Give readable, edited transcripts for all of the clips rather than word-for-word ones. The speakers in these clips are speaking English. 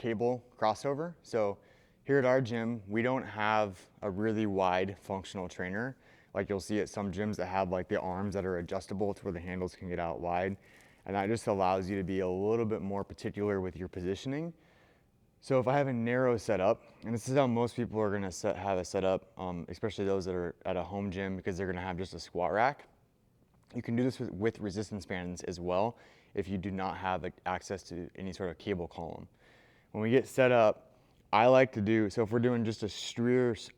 cable crossover. So here at our gym, we don't have a really wide functional trainer. Like you'll see at some gyms that have like the arms that are adjustable to where the handles can get out wide. And that just allows you to be a little bit more particular with your positioning. So if I have a narrow setup, and this is how most people are gonna have a setup, especially those that are at a home gym because they're gonna have just a squat rack. You can do this with resistance bands as well if you do not have access to any sort of cable column. When we get set up, I like to do, so if we're doing just a strict,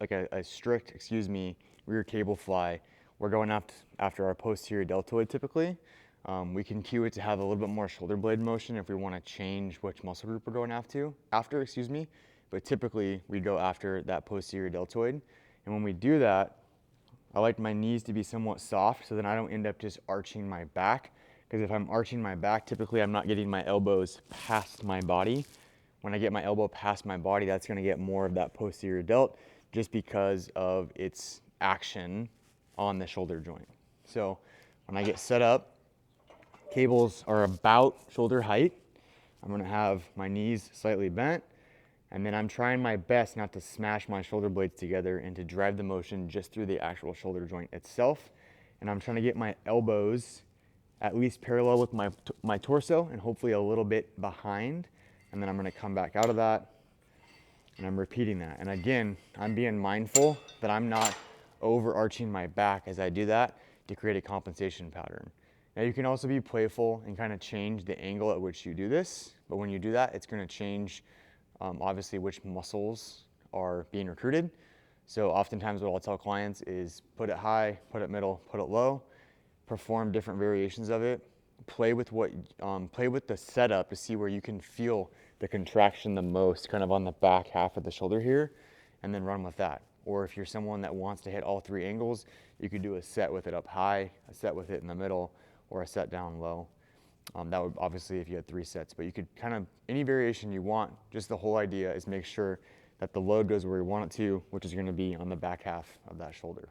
rear cable fly, we're going after our posterior deltoid typically. We can cue it to have a little bit more shoulder blade motion if we want to change which muscle group we're going after, but typically we go after that posterior deltoid. And when we do that, I like my knees to be somewhat soft so then I don't end up just arching my back. Because if I'm arching my back, typically I'm not getting my elbows past my body. When I get my elbow past my body, that's gonna get more of that posterior delt just because of its action on the shoulder joint. So when I get set up, cables are about shoulder height. I'm gonna have my knees slightly bent, and then I'm trying my best not to smash my shoulder blades together and to drive the motion just through the actual shoulder joint itself. And I'm trying to get my elbows at least parallel with my torso and hopefully a little bit behind. And then I'm gonna come back out of that and I'm repeating that. And again, I'm being mindful that I'm not overarching my back as I do that to create a compensation pattern. Now you can also be playful and kind of change the angle at which you do this, but when you do that, it's gonna change obviously which muscles are being recruited. So oftentimes what I'll tell clients is put it high, put it middle, put it low, perform different variations of it, play with the setup to see where you can feel the contraction the most kind of on the back half of the shoulder here, and then run with that. Or if you're someone that wants to hit all three angles, you could do a set with it up high, a set with it in the middle, or a set down low. That would obviously if you had 3 sets, but you could kind of, any variation you want, just the whole idea is make sure that the load goes where you want it to, which is gonna be on the back half of that shoulder.